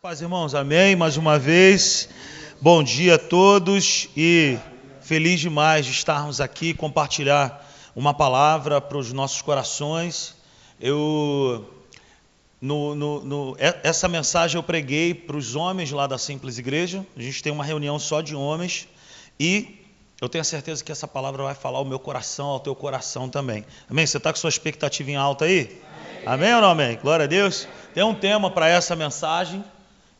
Paz, irmãos, amém, mais uma vez, bom dia a todos e feliz demais de estarmos aqui, compartilhar uma palavra para os nossos corações. Essa mensagem eu preguei para os homens lá da Simples Igreja. A gente tem uma reunião só de homens e eu tenho a certeza que essa palavra vai falar ao meu coração, ao teu coração também. Amém? Você está com sua expectativa em alta aí? Amém ou não amém? Glória a Deus. Tem um tema para essa mensagem,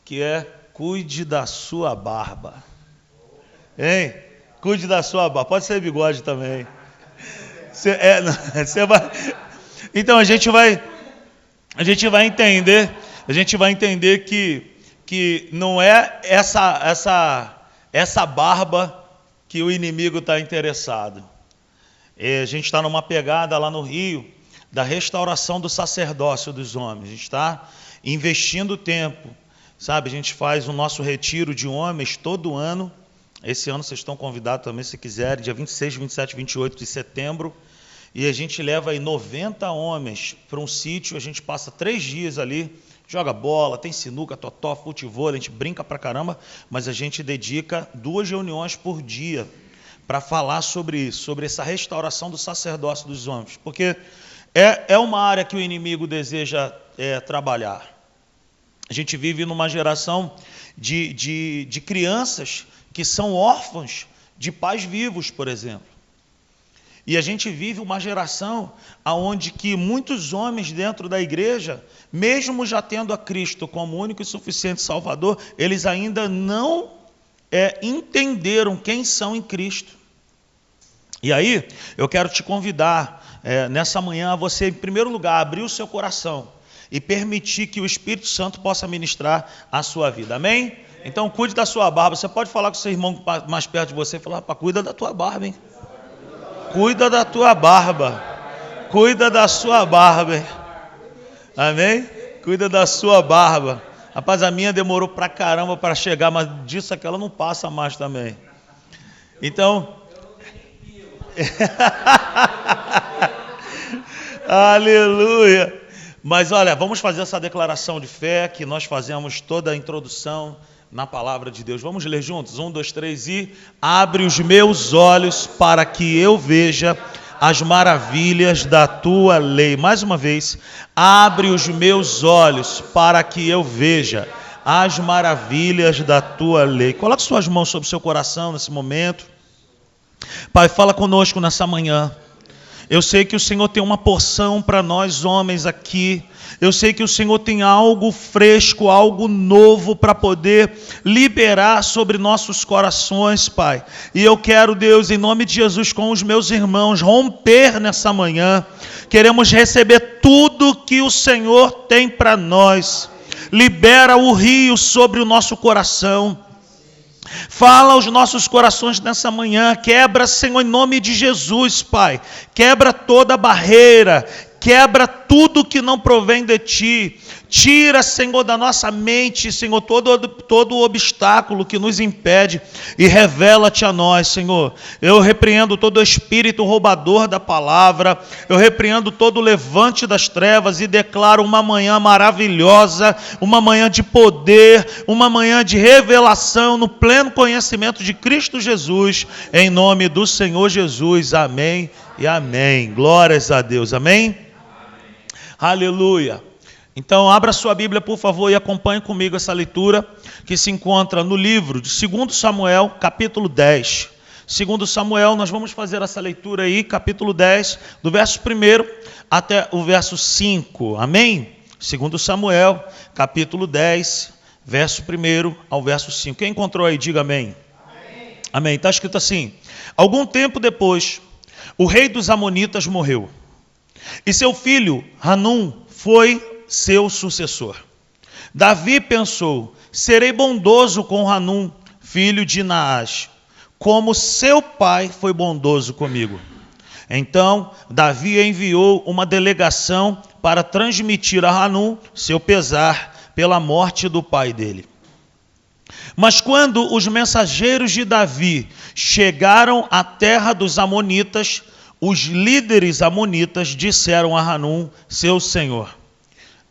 que é cuide da sua barba. Hein? Cuide da sua barba. Pode ser bigode também. Você vai... Então a gente vai entender que não é essa barba que o inimigo está interessado. A gente está numa pegada lá no Rio da restauração do sacerdócio dos homens. A gente está investindo tempo. Sabe, a gente faz o nosso retiro de homens todo ano. Esse ano vocês estão convidados também, se quiserem, dia 26, 27, 28 de setembro. E a gente leva aí 90 homens para um sítio, a gente passa 3 dias ali, joga bola, tem sinuca, totó, futebol, a gente brinca pra caramba, mas a gente dedica 2 reuniões por dia para falar sobre isso, sobre essa restauração do sacerdócio dos homens. Porque é uma área que o inimigo deseja trabalhar. A gente vive numa geração de crianças que são órfãos de pais vivos, por exemplo. E a gente vive uma geração onde que muitos homens dentro da igreja, mesmo já tendo a Cristo como único e suficiente Salvador, eles ainda não entenderam quem são em Cristo. E aí, eu quero te convidar nessa manhã a você, em primeiro lugar, abrir o seu coração e permitir que o Espírito Santo possa ministrar a sua vida. Amém? Então, cuide da sua barba. Você pode falar com o seu irmão mais perto de você e falar: rapaz, cuida da tua barba, hein? Cuida da tua barba. Cuida da sua barba, hein? Amém? Cuida da sua barba. Rapaz, a minha demorou pra caramba para chegar, mas disso aqui ela não passa mais também. Então... Aleluia! Mas olha, vamos fazer essa declaração de fé que nós fazemos toda a introdução na palavra de Deus. Vamos ler juntos? 1, 2, 3 e... Abre os meus olhos para que eu veja as maravilhas da tua lei. Mais uma vez. Abre os meus olhos para que eu veja as maravilhas da tua lei. Coloque suas mãos sobre o seu coração nesse momento. Pai, fala conosco nessa manhã. Eu sei que o Senhor tem uma porção para nós homens aqui. Eu sei que o Senhor tem algo fresco, algo novo para poder liberar sobre nossos corações, Pai. E eu quero, Deus, em nome de Jesus, com os meus irmãos, romper nessa manhã. Queremos receber tudo que o Senhor tem para nós. Libera o rio sobre o nosso coração. Fala aos nossos corações nessa manhã, quebra, Senhor, em nome de Jesus, Pai, quebra toda barreira, quebra tudo que não provém de Ti, tira, Senhor, da nossa mente, Senhor, todo obstáculo que nos impede e revela-te a nós, Senhor. Eu repreendo todo espírito roubador da palavra, eu repreendo todo levante das trevas e declaro uma manhã maravilhosa, uma manhã de poder, uma manhã de revelação no pleno conhecimento de Cristo Jesus, em nome do Senhor Jesus. Amém e amém. Glórias a Deus. Amém? Aleluia. Então, abra sua Bíblia, por favor, e acompanhe comigo essa leitura que se encontra no livro de 2 Samuel, capítulo 10. 2 Samuel, nós vamos fazer essa leitura aí, capítulo 10, do verso 1 até o verso 5. Amém? 2 Samuel, capítulo 10, verso 1 ao verso 5. Quem encontrou aí, diga amém. Amém. Está escrito assim: algum tempo depois, o rei dos Amonitas morreu, e seu filho Hanum foi seu sucessor. Davi pensou: serei bondoso com Hanum, filho de Naás, como seu pai foi bondoso comigo. Então Davi enviou uma delegação para transmitir a Hanum seu pesar pela morte do pai dele. Mas quando os mensageiros de Davi chegaram à terra dos Amonitas, os líderes amonitas disseram a Hanum, seu senhor: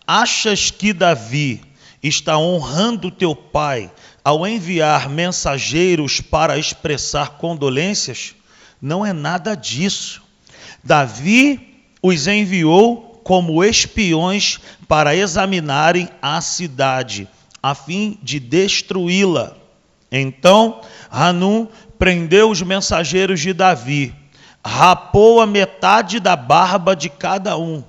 achas que Davi está honrando teu pai ao enviar mensageiros para expressar condolências? Não é nada disso. Davi os enviou como espiões para examinarem a cidade, a fim de destruí-la. Então Hanum prendeu os mensageiros de Davi, rapou a metade da barba de cada um,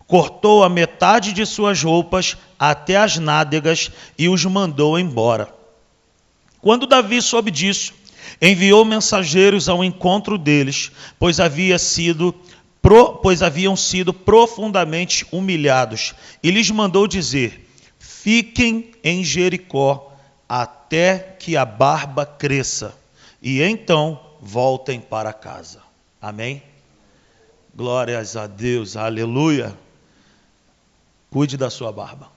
cortou a metade de suas roupas até as nádegas e os mandou embora. Quando Davi soube disso, enviou mensageiros ao encontro deles, pois haviam sido profundamente humilhados, e lhes mandou dizer: fiquem em Jericó até que a barba cresça, e então voltem para casa. Amém? Glórias a Deus, aleluia. Cuide da sua barba.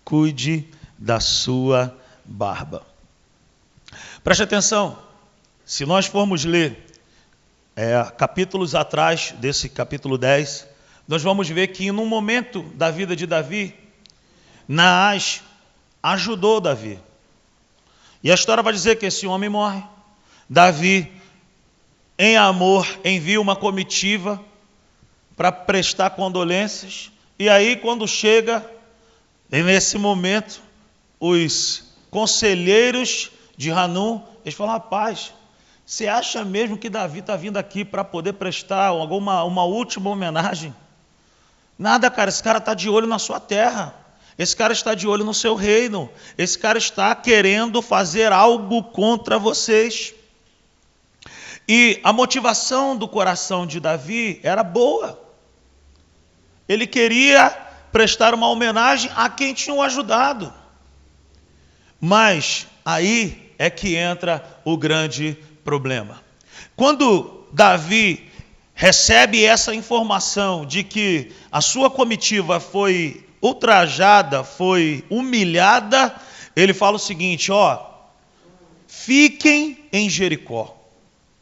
Cuide da sua barba. Preste atenção, se nós formos ler capítulos atrás desse capítulo 10, nós vamos ver que num momento da vida de Davi, Naás ajudou Davi. E a história vai dizer que esse homem morre. Davi, em amor, envia uma comitiva para prestar condolências. E aí, quando chega, nesse momento, os conselheiros de Hanum, eles falam: rapaz, você acha mesmo que Davi está vindo aqui para poder prestar uma última homenagem? Nada, cara, esse cara está de olho na sua terra. Esse cara está de olho no seu reino. Esse cara está querendo fazer algo contra vocês. E a motivação do coração de Davi era boa. Ele queria prestar uma homenagem a quem tinha o ajudado. Mas aí é que entra o grande problema. Quando Davi recebe essa informação de que a sua comitiva foi ultrajada, foi humilhada, ele fala o seguinte: fiquem em Jericó.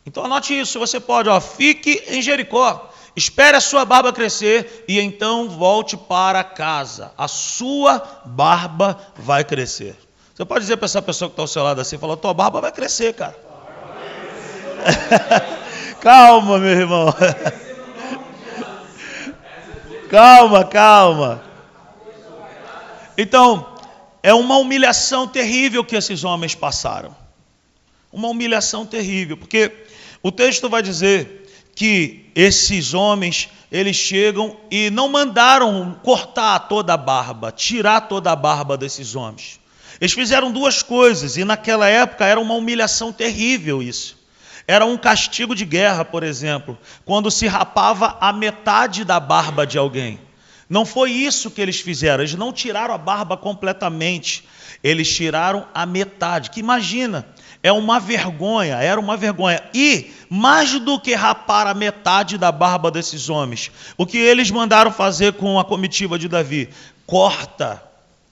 Então anote isso, se você pode, fique em Jericó, espere a sua barba crescer e então volte para casa. A sua barba vai crescer. Você pode dizer para essa pessoa que está ao seu lado assim, fala: tua barba vai crescer, cara. Calma, meu irmão. Calma. Então, é uma humilhação terrível que esses homens passaram. Uma humilhação terrível, porque o texto vai dizer que esses homens, eles chegam e não mandaram cortar toda a barba, tirar toda a barba desses homens. Eles fizeram duas coisas, e naquela época era uma humilhação terrível isso. Era um castigo de guerra, por exemplo, quando se rapava a metade da barba de alguém. Não foi isso que eles fizeram, eles não tiraram a barba completamente, eles tiraram a metade, que imagina, era uma vergonha. E mais do que rapar a metade da barba desses homens, o que eles mandaram fazer com a comitiva de Davi? Corta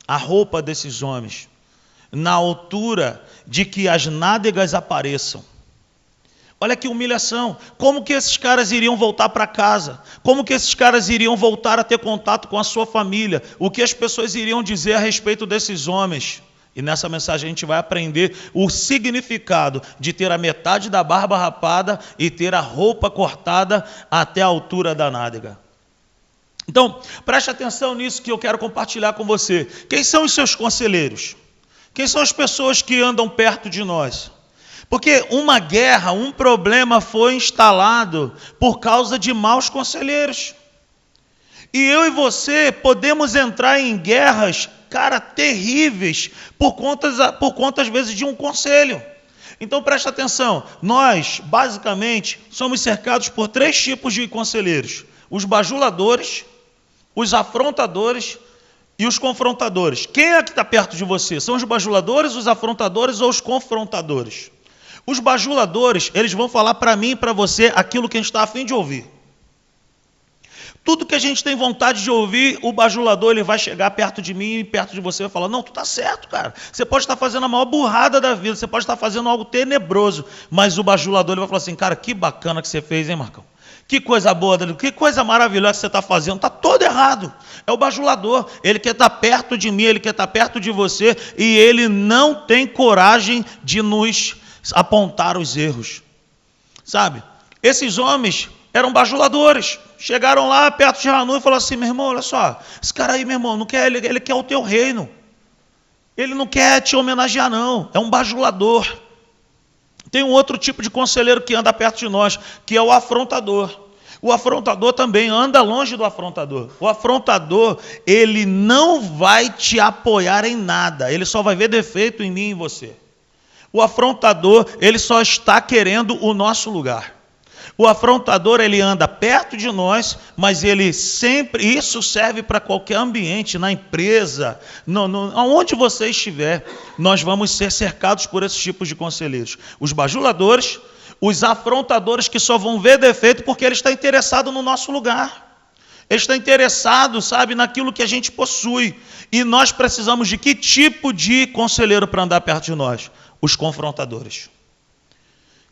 a roupa desses homens, na altura de que as nádegas apareçam. Olha que humilhação. Como que esses caras iriam voltar para casa? Como que esses caras iriam voltar a ter contato com a sua família? O que as pessoas iriam dizer a respeito desses homens? E nessa mensagem a gente vai aprender o significado de ter a metade da barba rapada e ter a roupa cortada até a altura da nádega. Então, preste atenção nisso que eu quero compartilhar com você. Quem são os seus conselheiros? Quem são as pessoas que andam perto de nós? Porque uma guerra, um problema foi instalado por causa de maus conselheiros. E eu e você podemos entrar em guerras, terríveis, por conta às vezes de um conselho. Então presta atenção, nós basicamente somos cercados por 3 tipos de conselheiros: os bajuladores, os afrontadores e os confrontadores. Quem é que está perto de você? São os bajuladores, os afrontadores ou os confrontadores? Os bajuladores, eles vão falar para mim e para você aquilo que a gente está a fim de ouvir. Tudo que a gente tem vontade de ouvir, o bajulador ele vai chegar perto de mim e perto de você e vai falar: não, tu está certo, cara. Você pode estar fazendo a maior burrada da vida, você pode estar fazendo algo tenebroso, mas o bajulador ele vai falar assim: cara, que bacana que você fez, hein, Marcão? Que coisa boa, Danilo, que coisa maravilhosa que você está fazendo. Está todo errado. É o bajulador. Ele quer estar perto de mim, ele quer estar perto de você, e ele não tem coragem de nos apontar os erros. Sabe? Esses homens eram bajuladores. Chegaram lá perto de Hanun e falaram assim: meu irmão, olha só, esse cara aí, meu irmão, não quer, ele quer o teu reino. Ele não quer te homenagear, não. É um bajulador. Tem um outro tipo de conselheiro que anda perto de nós, que é o afrontador. O afrontador também anda longe do afrontador. O afrontador, ele não vai te apoiar em nada. Ele só vai ver defeito em mim e em você. O afrontador, ele só está querendo o nosso lugar. O afrontador, ele anda perto de nós, mas ele sempre, isso serve para qualquer ambiente, na empresa, aonde você estiver, nós vamos ser cercados por esses tipos de conselheiros. Os bajuladores, os afrontadores que só vão ver defeito porque ele está interessado no nosso lugar. Ele está interessado, sabe, naquilo que a gente possui. E nós precisamos de que tipo de conselheiro para andar perto de nós? Os confrontadores.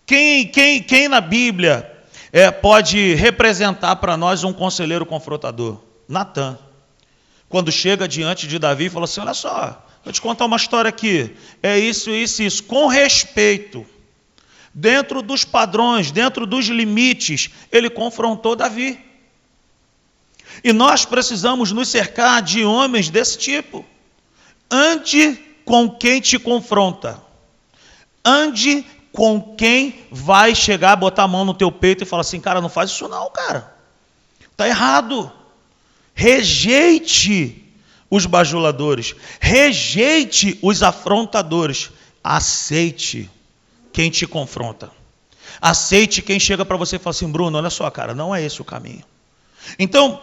Quem na Bíblia pode representar para nós um conselheiro confrontador? Natã. Quando chega diante de Davi e fala assim: olha só, vou te contar uma história aqui. É isso, isso, isso. Com respeito, dentro dos padrões, dentro dos limites, ele confrontou Davi. E nós precisamos nos cercar de homens desse tipo. Ande com quem te confronta. Ande com quem vai chegar, botar a mão no teu peito e falar assim: cara, não faz isso não, cara. Está errado. Rejeite os bajuladores. Rejeite os afrontadores. Aceite quem te confronta. Aceite quem chega para você e fala assim: Bruno, olha só, cara, não é esse o caminho. Então,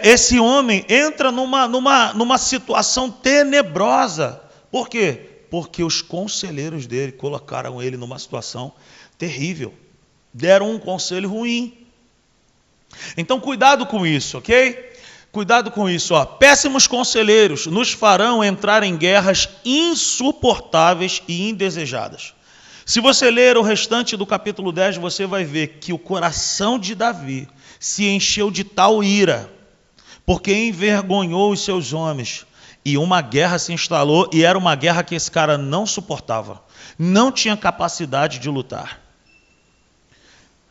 esse homem entra numa situação tenebrosa. Por quê? Porque os conselheiros dele colocaram ele numa situação terrível. Deram um conselho ruim. Então, cuidado com isso, ok? Cuidado com isso. Péssimos conselheiros nos farão entrar em guerras insuportáveis e indesejadas. Se você ler o restante do capítulo 10, você vai ver que o coração de Davi se encheu de tal ira, porque envergonhou os seus homens. E uma guerra se instalou, e era uma guerra que esse cara não suportava. Não tinha capacidade de lutar.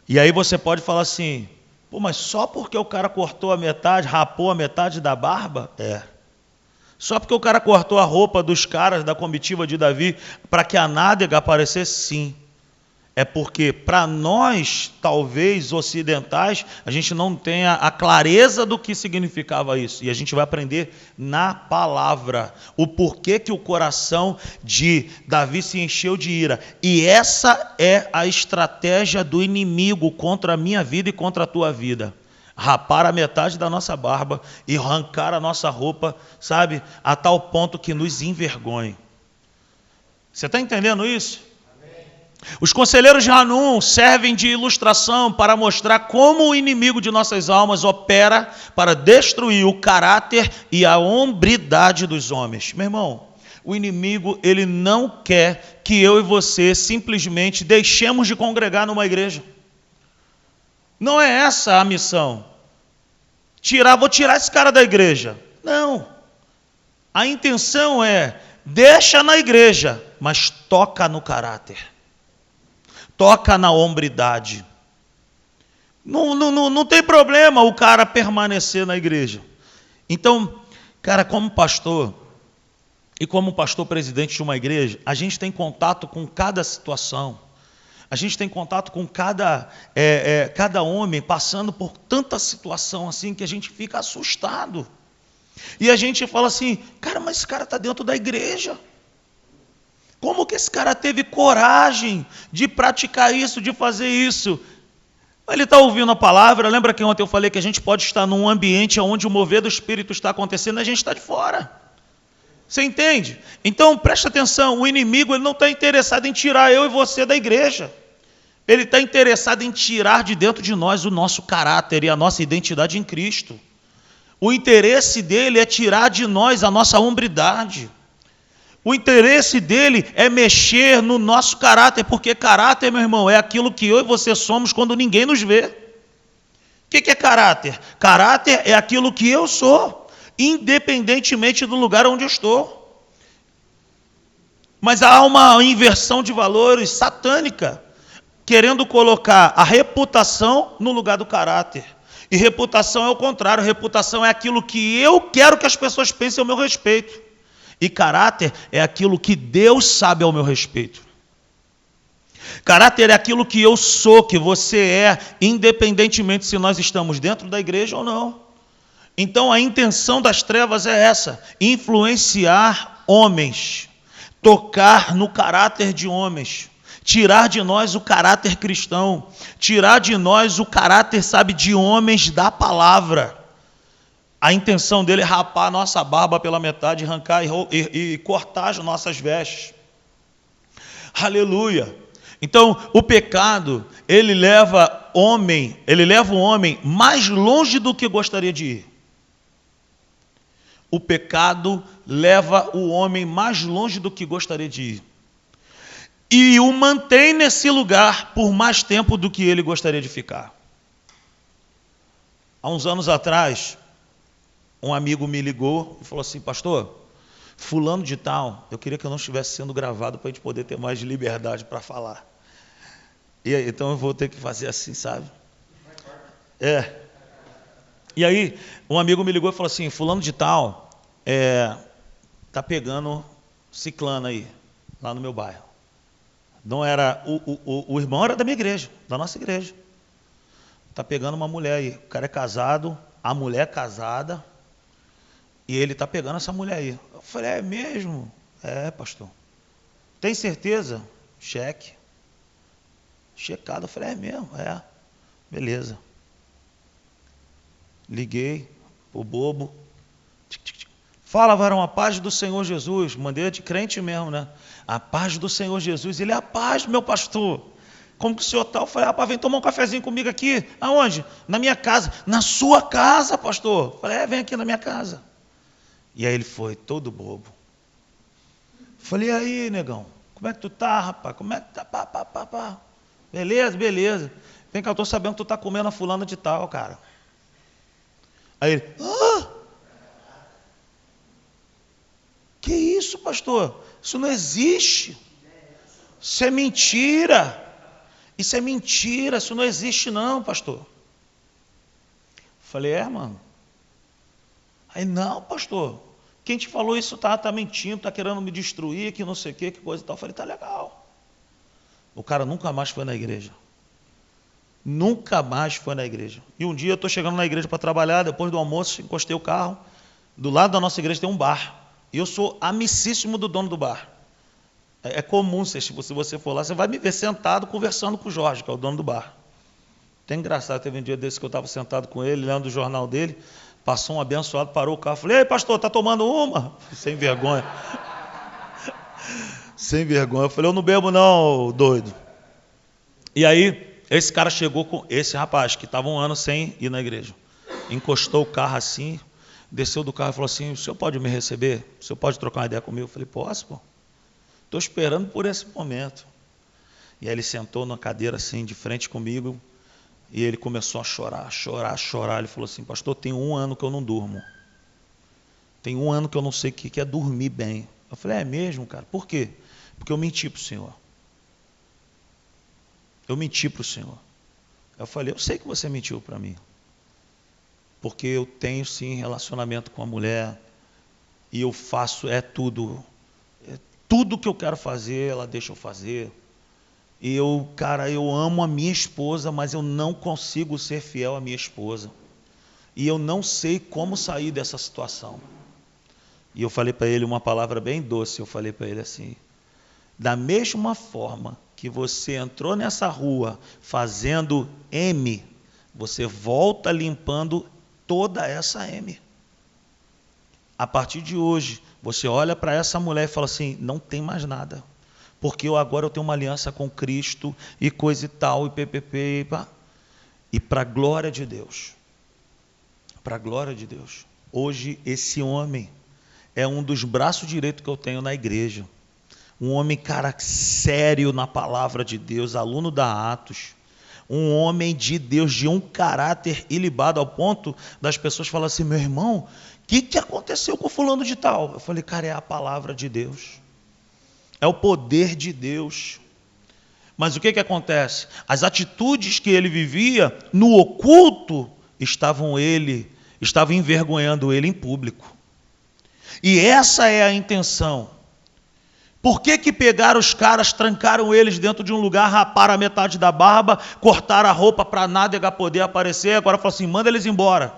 E aí você pode falar assim: pô, mas só porque o cara cortou a metade, rapou a metade da barba? Só porque o cara cortou a roupa dos caras da comitiva de Davi para que a nádega aparecesse? Sim. É porque para nós, talvez ocidentais, a gente não tenha a clareza do que significava isso. E a gente vai aprender na palavra o porquê que o coração de Davi se encheu de ira. E essa é a estratégia do inimigo contra a minha vida e contra a tua vida. Rapar a metade da nossa barba e arrancar a nossa roupa, sabe, a tal ponto que nos envergonhe. Você está entendendo isso? Os conselheiros de Hanun servem de ilustração para mostrar como o inimigo de nossas almas opera para destruir o caráter e a hombridade dos homens. Meu irmão, o inimigo, ele não quer que eu e você simplesmente deixemos de congregar numa igreja. Não é essa a missão. Vou tirar esse cara da igreja. Não. A intenção é: deixa na igreja, mas toca no caráter. Toca na hombridade. Não tem problema o cara permanecer na igreja. Então, cara, como pastor e como pastor presidente de uma igreja, a gente tem contato com cada situação. A gente tem contato com cada homem passando por tanta situação assim que a gente fica assustado. E a gente fala assim: cara, mas esse cara está dentro da igreja. Como que esse cara teve coragem de praticar isso, de fazer isso? Ele está ouvindo a palavra. Lembra que ontem eu falei que a gente pode estar num ambiente onde o mover do Espírito está acontecendo e a gente está de fora. Você entende? Então, presta atenção, o inimigo, ele não está interessado em tirar eu e você da igreja. Ele está interessado em tirar de dentro de nós o nosso caráter e a nossa identidade em Cristo. O interesse dele é tirar de nós a nossa hombridade. O interesse dele é mexer no nosso caráter, porque caráter, meu irmão, é aquilo que eu e você somos quando ninguém nos vê. O que é caráter? Caráter é aquilo que eu sou, independentemente do lugar onde eu estou. Mas há uma inversão de valores satânica, querendo colocar a reputação no lugar do caráter. E reputação é o contrário, reputação é aquilo que eu quero que as pessoas pensem ao meu respeito. E caráter é aquilo que Deus sabe ao meu respeito. Caráter é aquilo que eu sou, que você é, independentemente se nós estamos dentro da igreja ou não. Então a intenção das trevas é essa: influenciar homens, tocar no caráter de homens, tirar de nós o caráter cristão, tirar de nós o caráter, sabe, de homens da palavra. A intenção dele é rapar a nossa barba pela metade, arrancar e cortar as nossas vestes. Aleluia! Então, o pecado, ele leva o homem mais longe do que gostaria de ir. O pecado leva o homem mais longe do que gostaria de ir. E o mantém nesse lugar por mais tempo do que ele gostaria de ficar. Há uns anos atrás, um amigo me ligou e falou assim: pastor, fulano de tal, eu queria que eu não estivesse sendo gravado para a gente poder ter mais liberdade para falar. E aí, então eu vou ter que fazer assim, sabe? E aí, um amigo me ligou e falou assim: fulano de tal, tá pegando ciclano aí, lá no meu bairro. Não era, o irmão era da minha igreja, da nossa igreja. Tá pegando uma mulher aí, o cara é casado, a mulher é casada, e ele tá pegando essa mulher aí. Eu falei: é mesmo? É, pastor. Tem certeza? Cheque. Checado. Eu falei: é mesmo? É. Beleza. Liguei pro bobo. Fala, varão, a paz do Senhor Jesus. Mandei de crente mesmo, né? A paz do Senhor Jesus. Ele é a paz, meu pastor. Como que o senhor está? Eu falei: rapaz, vem tomar um cafezinho comigo aqui. Aonde? Na minha casa. Na sua casa, pastor. Eu falei: vem aqui na minha casa. E aí ele foi, todo bobo. Eu falei: e aí, negão? Como é que tu tá, rapaz? Como é que tá? Pá. Beleza, beleza. Vem cá, eu tô sabendo que tu tá comendo a fulana de tal, cara. Aí ele: que isso, pastor? Isso não existe. Isso é mentira. Isso é mentira, isso não existe não, pastor. Falei: mano. Aí: não, pastor. Quem te falou isso tá mentindo, tá querendo me destruir, que não sei o que coisa e tal. Falei: tá legal. O cara nunca mais foi na igreja. Nunca mais foi na igreja. E um dia eu estou chegando na igreja para trabalhar, depois do almoço, encostei o carro. Do lado da nossa igreja tem um bar. E eu sou amicíssimo do dono do bar. É comum, se você for lá, você vai me ver sentado conversando com o Jorge, que é o dono do bar. Até engraçado, teve um dia desse que eu estava sentado com ele, lendo o jornal dele, passou um abençoado, parou o carro, falei: ei, pastor, tá tomando uma? Sem vergonha. Sem vergonha. Eu falei: eu não bebo não, doido. E aí, esse cara chegou com esse rapaz, que estava um ano sem ir na igreja. Encostou o carro assim, desceu do carro e falou assim: o senhor pode me receber? O senhor pode trocar uma ideia comigo? Eu falei: posso, pô. Estou esperando por esse momento. E aí ele sentou na cadeira assim, de frente comigo, e ele começou a chorar. Ele falou assim: pastor, tem 1 ano que eu não durmo. Tem 1 ano que eu não sei o que é dormir bem. Eu falei: é mesmo, cara? Por quê? Porque eu menti para o senhor. Eu menti para o senhor. Eu falei: eu sei que você mentiu para mim. Porque eu tenho sim relacionamento com a mulher, e eu faço tudo que eu quero fazer, ela deixa eu fazer. E eu amo a minha esposa, mas eu não consigo ser fiel à minha esposa. E eu não sei como sair dessa situação. E eu falei para ele uma palavra bem doce. Eu falei para ele assim: da mesma forma que você entrou nessa rua fazendo M, você volta limpando toda essa M. A partir de hoje, você olha para essa mulher e fala assim: não tem mais nada. Porque agora eu tenho uma aliança com Cristo e coisa e tal, e ppp, e para a glória de Deus. Para a glória de Deus. Hoje, esse homem é um dos braços direitos que eu tenho na igreja. Um homem, cara, sério na palavra de Deus, aluno da Atos. Um homem de Deus, de um caráter ilibado, ao ponto das pessoas falarem assim: meu irmão, o que aconteceu com fulano de tal? Eu falei: cara, é a palavra de Deus. É o poder de Deus. Mas o que acontece? As atitudes que ele vivia no oculto estavam envergonhando ele em público. E essa é a intenção. Por que pegaram os caras, trancaram eles dentro de um lugar, raparam a metade da barba, cortaram a roupa para a nádega poder aparecer, agora falam assim: manda eles embora.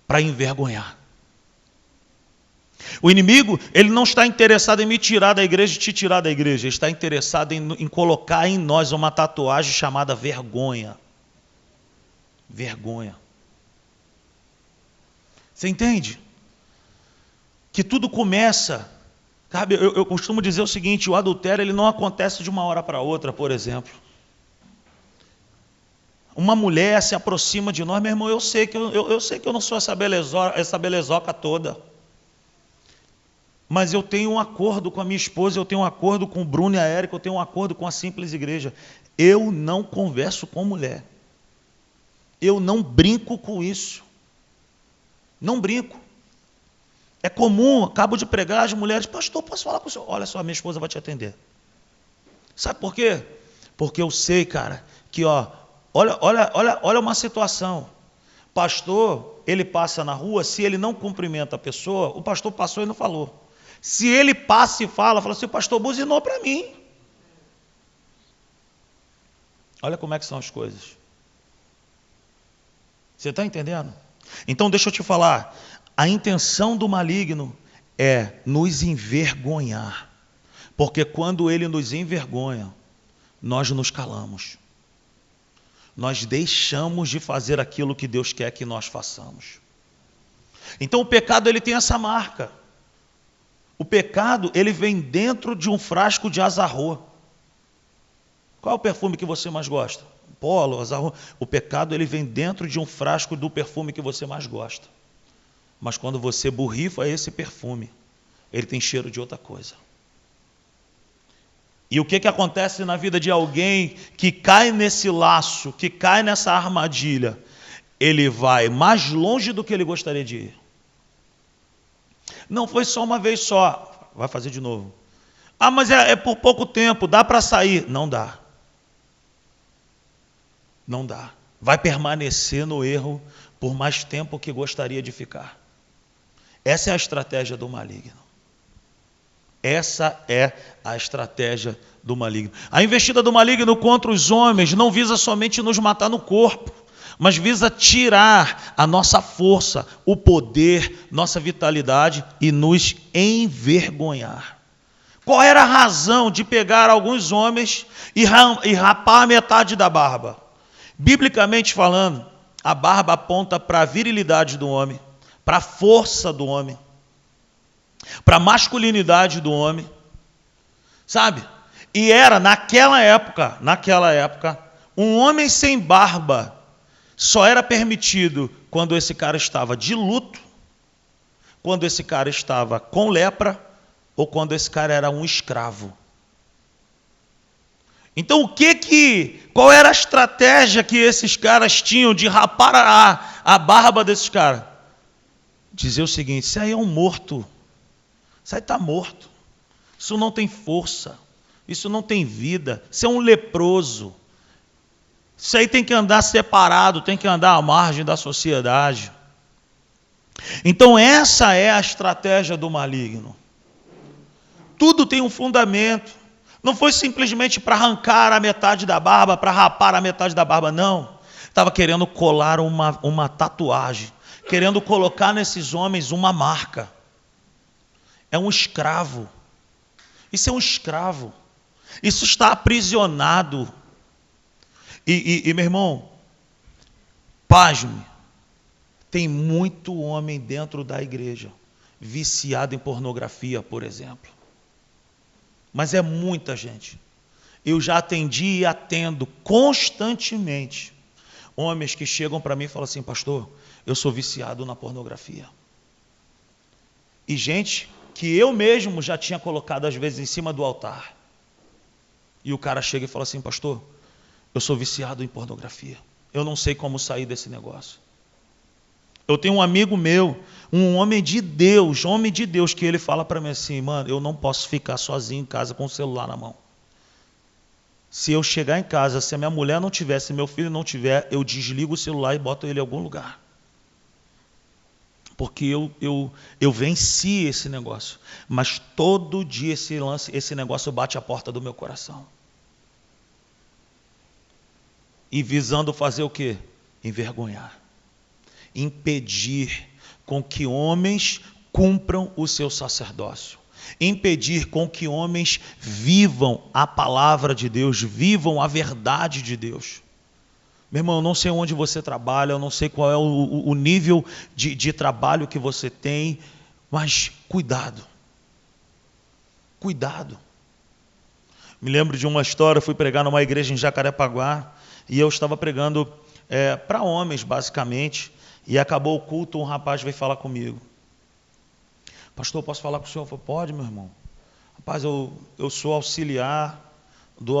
Para envergonhar. O inimigo, ele não está interessado em me tirar da igreja e te tirar da igreja. Ele está interessado em colocar em nós uma tatuagem chamada vergonha. Vergonha. Você entende? Que tudo começa... Sabe, eu costumo dizer o seguinte: o adultério ele não acontece de uma hora para outra, por exemplo. Uma mulher se aproxima de nós, meu irmão, eu sei que eu não sou essa belezoca toda. Mas eu tenho um acordo com a minha esposa, eu tenho um acordo com o Bruno e a Érica, eu tenho um acordo com a Simples Igreja. Eu não converso com mulher. Eu não brinco com isso. Não brinco. É comum, acabo de pregar, as mulheres: pastor, posso falar com o senhor? Olha só, minha esposa vai te atender. Sabe por quê? Porque eu sei, cara, que olha uma situação. Pastor, ele passa na rua, se ele não cumprimenta a pessoa, o pastor passou e não falou. Se ele passa e fala assim: o pastor buzinou para mim. Olha como é que são as coisas. Você está entendendo? Então deixa eu te falar. A intenção do maligno é nos envergonhar. Porque quando ele nos envergonha, nós nos calamos. Nós deixamos de fazer aquilo que Deus quer que nós façamos. Então o pecado ele tem essa marca. O pecado ele vem dentro de um frasco de azarro. Qual é o perfume que você mais gosta? Polo, azarro. O pecado ele vem dentro de um frasco do perfume que você mais gosta. Mas quando você borrifa esse perfume, ele tem cheiro de outra coisa. E o que acontece na vida de alguém que cai nesse laço, que cai nessa armadilha? Ele vai mais longe do que ele gostaria de ir. Não foi só uma vez só. Vai fazer de novo. Ah, mas é por pouco tempo, dá para sair. Não dá. Não dá. Vai permanecer no erro por mais tempo que gostaria de ficar. Essa é a estratégia do maligno. Essa é a estratégia do maligno. A investida do maligno contra os homens não visa somente nos matar no corpo, mas visa tirar a nossa força, o poder, nossa vitalidade e nos envergonhar. Qual era a razão de pegar alguns homens e rapar a metade da barba? Biblicamente falando, a barba aponta para a virilidade do homem, para a força do homem, para a masculinidade do homem, sabe? E era naquela época, um homem sem barba só era permitido quando esse cara estava de luto, quando esse cara estava com lepra, ou quando esse cara era um escravo. Então qual era a estratégia que esses caras tinham de rapar a barba desses caras? Dizer o seguinte: isso aí é um morto, isso aí está morto, isso não tem força, isso não tem vida, isso é um leproso, isso aí tem que andar separado, tem que andar à margem da sociedade. Então essa é a estratégia do maligno. Tudo tem um fundamento. Não foi simplesmente para arrancar a metade da barba, para rapar a metade da barba, não. Estava querendo colar uma tatuagem, querendo colocar nesses homens uma marca. É um escravo. Isso é um escravo. Isso está aprisionado. E meu irmão, pasme, tem muito homem dentro da igreja viciado em pornografia, por exemplo. Mas é muita gente. Eu já atendi e atendo constantemente homens que chegam para mim e falam assim: pastor, eu sou viciado na pornografia. E gente que eu mesmo já tinha colocado às vezes em cima do altar. E o cara chega e fala assim: pastor, Eu sou viciado em pornografia. Eu não sei como sair desse negócio. Eu tenho um amigo meu, um homem de Deus, que ele fala para mim assim, mano, eu não posso ficar sozinho em casa com o celular na mão. Se eu chegar em casa, se a minha mulher não tiver, se meu filho não tiver, eu desligo o celular e boto ele em algum lugar. Porque eu venci esse negócio. Mas todo dia esse negócio bate a porta do meu coração. E visando fazer o quê? Envergonhar. Impedir com que homens cumpram o seu sacerdócio. Impedir com que homens vivam a palavra de Deus, vivam a verdade de Deus. Meu irmão, eu não sei onde você trabalha, eu não sei qual é o nível de trabalho que você tem, mas cuidado. Cuidado. Me lembro de uma história, eu fui pregar numa igreja em Jacarepaguá, e eu estava pregando para homens, basicamente, e acabou o culto, um rapaz veio falar comigo. Pastor, posso falar com o senhor? Eu falei, pode, meu irmão. Rapaz, eu sou auxiliar, que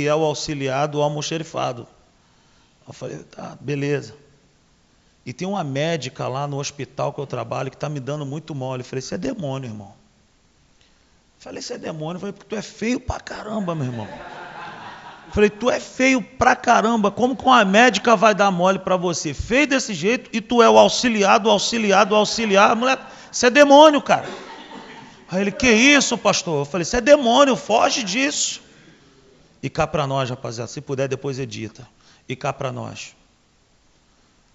é o auxiliar do almoxerifado. Eu falei, tá, beleza. E tem uma médica lá no hospital que eu trabalho que está me dando muito mole. Eu falei, isso é demônio, irmão. Eu falei, isso é demônio. Eu falei, porque tu é feio pra caramba, meu irmão. Eu falei, tu é feio pra caramba. Como que uma médica vai dar mole pra você? Feio desse jeito e tu é o auxiliar. Moleque, isso é demônio, cara. Aí ele, que isso, pastor? Eu falei, isso é demônio, foge disso. E cá pra nós, rapaziada, se puder depois edita. E cá pra nós.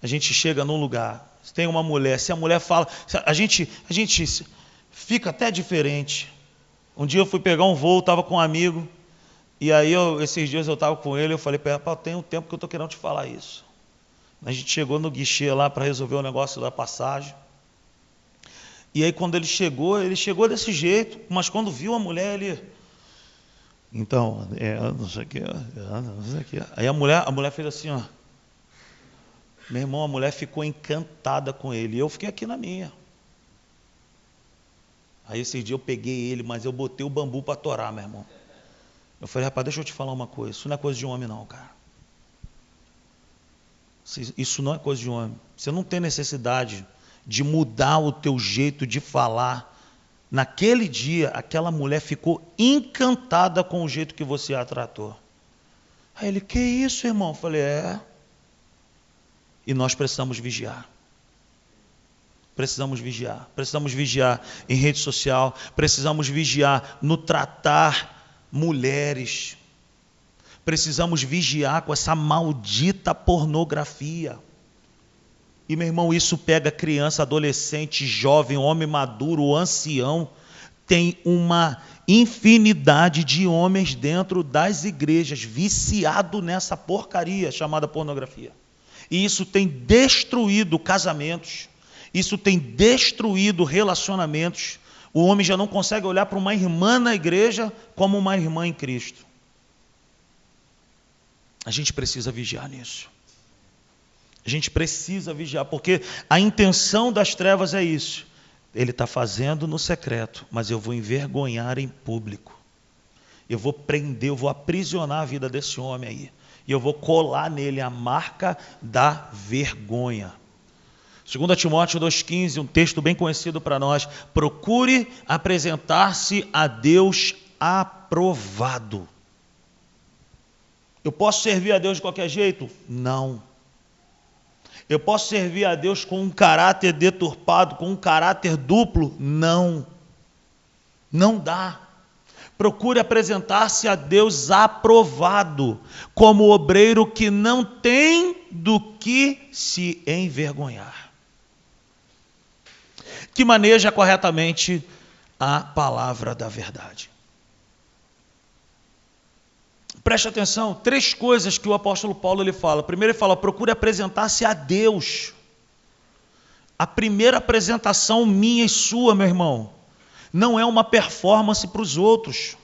A gente chega num lugar, tem uma mulher, se a mulher fala, a gente fica até diferente. Um dia eu fui pegar um voo, estava com um amigo, e aí esses dias eu estava com ele, eu falei para ele, tem um tempo que eu estou querendo te falar isso. A gente chegou no guichê lá para resolver o negócio da passagem. E aí quando ele chegou desse jeito, mas quando viu a mulher, ele... Então, não sei o que. Aí a mulher fez assim, ó. Meu irmão, a mulher ficou encantada com ele. E eu fiquei aqui na minha. Aí esses dias eu peguei ele, mas eu botei o bambu para torar, meu irmão. Eu falei, rapaz, deixa eu te falar uma coisa. Isso não é coisa de homem não, cara. Isso não é coisa de homem. Você não tem necessidade de mudar o teu jeito de falar. Naquele dia, aquela mulher ficou encantada com o jeito que você a tratou. Aí ele, que isso, irmão? Eu falei, E nós precisamos vigiar. Precisamos vigiar em rede social, precisamos vigiar no tratar mulheres, precisamos vigiar com essa maldita pornografia. E, meu irmão, isso pega criança, adolescente, jovem, homem maduro, ancião. Tem uma infinidade de homens dentro das igrejas viciado nessa porcaria chamada pornografia. E isso tem destruído casamentos, isso tem destruído relacionamentos. O homem já não consegue olhar para uma irmã na igreja como uma irmã em Cristo. A gente precisa vigiar nisso. A gente precisa vigiar, porque a intenção das trevas é isso. Ele está fazendo no secreto, mas eu vou envergonhar em público. Eu vou prender, eu vou aprisionar a vida desse homem aí. E eu vou colar nele a marca da vergonha. 2 Timóteo 2,15, um texto bem conhecido para nós. Procure apresentar-se a Deus aprovado. Eu posso servir a Deus de qualquer jeito? Não. Eu posso servir a Deus com um caráter deturpado, com um caráter duplo? Não. Não dá. Procure apresentar-se a Deus aprovado, como obreiro que não tem do que se envergonhar, que maneja corretamente a palavra da verdade. Preste atenção, 3 coisas que o apóstolo Paulo ele fala. Primeiro ele fala, procure apresentar-se a Deus. A primeira apresentação minha e sua, meu irmão, não é uma performance para os outros.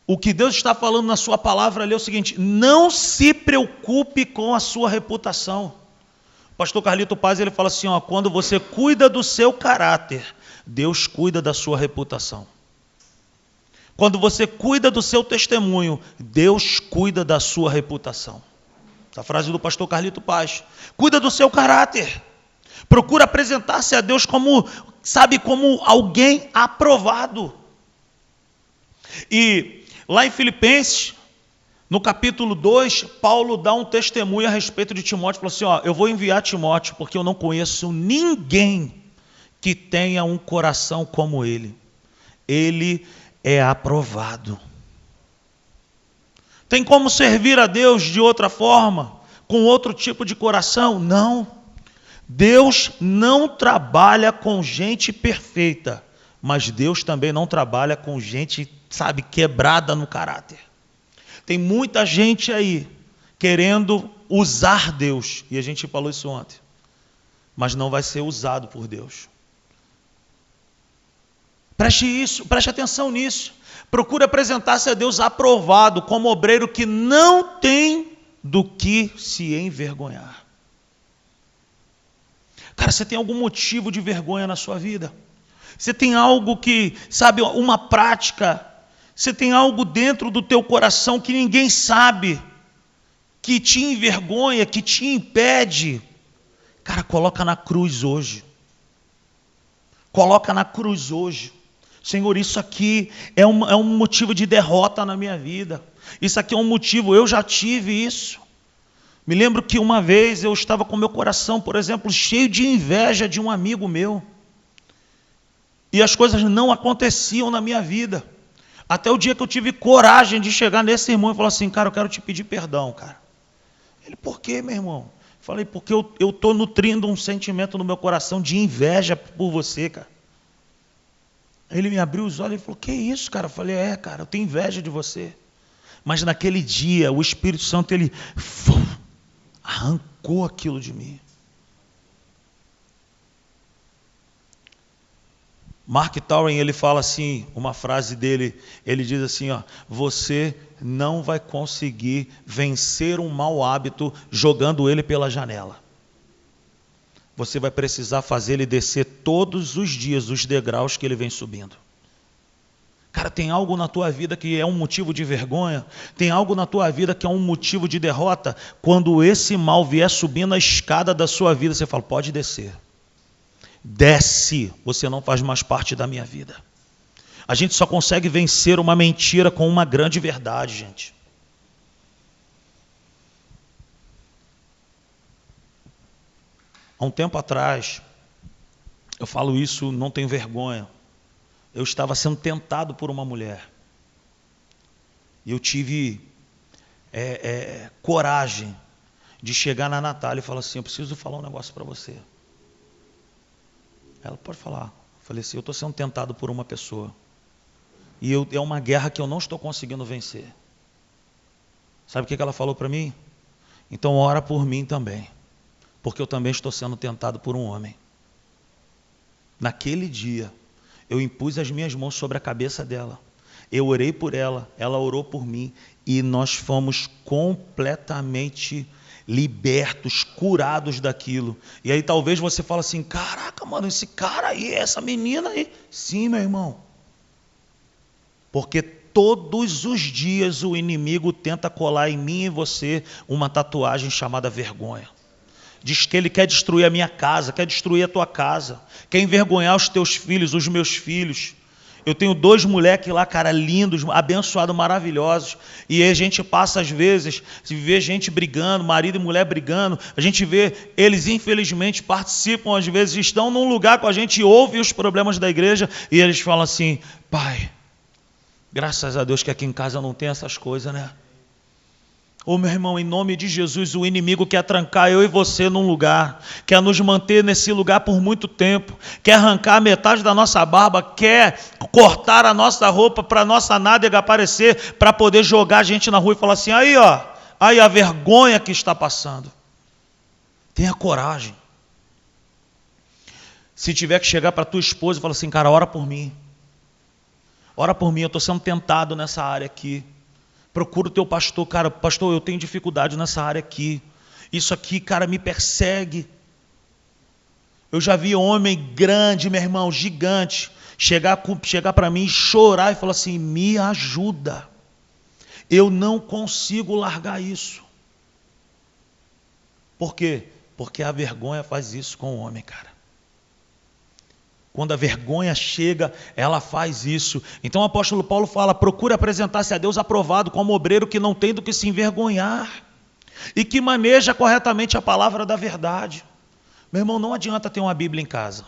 O que Deus está falando na sua palavra ali é o seguinte, não se preocupe com a sua reputação. Pastor Carlito Paz, ele fala assim, ó, quando você cuida do seu caráter, Deus cuida da sua reputação. Quando você cuida do seu testemunho, Deus cuida da sua reputação. Essa frase do pastor Carlito Paz. Cuida do seu caráter. Procura apresentar-se a Deus como, sabe, como alguém aprovado. E lá em Filipenses, no capítulo 2, Paulo dá um testemunho a respeito de Timóteo. Falou assim, ó, eu vou enviar Timóteo porque eu não conheço ninguém que tenha um coração como ele. Ele é aprovado. Tem como servir a Deus de outra forma? Com outro tipo de coração? Não. Deus não trabalha com gente perfeita, mas Deus também não trabalha com gente, sabe, quebrada no caráter. Tem muita gente aí querendo usar Deus, e a gente falou isso ontem, mas não vai ser usado por Deus. Preste atenção nisso. Procure apresentar-se a Deus aprovado, como obreiro que não tem do que se envergonhar. Cara, você tem algum motivo de vergonha na sua vida? Você tem algo que, sabe, uma prática, você tem algo dentro do teu coração que ninguém sabe, que te envergonha, que te impede. Cara, coloca na cruz hoje. Coloca na cruz hoje. Senhor, isso aqui é um motivo de derrota na minha vida. Isso aqui é um motivo, eu já tive isso. Me lembro que uma vez eu estava com meu coração, por exemplo, cheio de inveja de um amigo meu. E as coisas não aconteciam na minha vida. Até o dia que eu tive coragem de chegar nesse irmão e falar assim, cara, eu quero te pedir perdão, cara. Ele, por quê, meu irmão? Falei, porque eu estou nutrindo um sentimento no meu coração de inveja por você, cara. Ele me abriu os olhos e falou, que isso, cara? Eu falei, cara, eu tenho inveja de você. Mas naquele dia, o Espírito Santo, ele arrancou aquilo de mim. Mark Twain, ele fala assim, uma frase dele, ele diz assim, ó, você não vai conseguir vencer um mau hábito jogando ele pela janela. Você vai precisar fazer ele descer todos os dias os degraus que ele vem subindo. Cara, tem algo na tua vida que é um motivo de vergonha? Tem algo na tua vida que é um motivo de derrota? Quando esse mal vier subindo a escada da sua vida, você fala, pode descer. Desce, você não faz mais parte da minha vida. A gente só consegue vencer uma mentira com uma grande verdade, gente. Há um tempo atrás, eu falo isso, não tenho vergonha, eu estava sendo tentado por uma mulher. E eu tive coragem de chegar na Natália e falar assim, eu preciso falar um negócio para você. Ela, pode falar. Eu falei assim, eu estou sendo tentado por uma pessoa. E é uma guerra que eu não estou conseguindo vencer. Sabe o que ela falou para mim? Então ora por mim também. Porque eu também estou sendo tentado por um homem. Naquele dia, eu impus as minhas mãos sobre a cabeça dela. Eu orei por ela, ela orou por mim. E nós fomos completamente libertos, curados daquilo. E aí talvez você fale assim, caraca, mano, esse cara aí, essa menina aí. Sim, meu irmão. Porque todos os dias o inimigo tenta colar em mim e você uma tatuagem chamada vergonha. Diz que ele quer destruir a minha casa, quer destruir a tua casa, quer envergonhar os teus filhos, os meus filhos. Eu tenho 2 moleques lá, cara, lindos, abençoados, maravilhosos. E a gente passa às vezes, vê gente brigando, marido e mulher brigando. A gente vê, eles infelizmente participam, às vezes estão num lugar com a gente e ouvem os problemas da igreja. E eles falam assim, pai, graças a Deus que aqui em casa não tem essas coisas, né? Ô meu irmão, em nome de Jesus, o inimigo quer trancar eu e você num lugar, quer nos manter nesse lugar por muito tempo, quer arrancar metade da nossa barba, quer cortar a nossa roupa para a nossa nádega aparecer, para poder jogar a gente na rua e falar assim, aí ó, aí a vergonha que está passando. Tenha coragem. Se tiver que chegar para tua esposa e falar assim, cara, ora por mim. Ora por mim, eu estou sendo tentado nessa área aqui. Procura o teu pastor, cara, pastor, eu tenho dificuldade nessa área aqui. Isso aqui, cara, me persegue. Eu já vi homem grande, meu irmão, gigante, chegar para mim e chorar e falar assim: me ajuda. Eu não consigo largar isso. Por quê? Porque a vergonha faz isso com o homem, cara. Quando a vergonha chega, ela faz isso. Então o apóstolo Paulo fala: procure apresentar-se a Deus aprovado como obreiro que não tem do que se envergonhar e que maneja corretamente a palavra da verdade. Meu irmão, não adianta ter uma Bíblia em casa.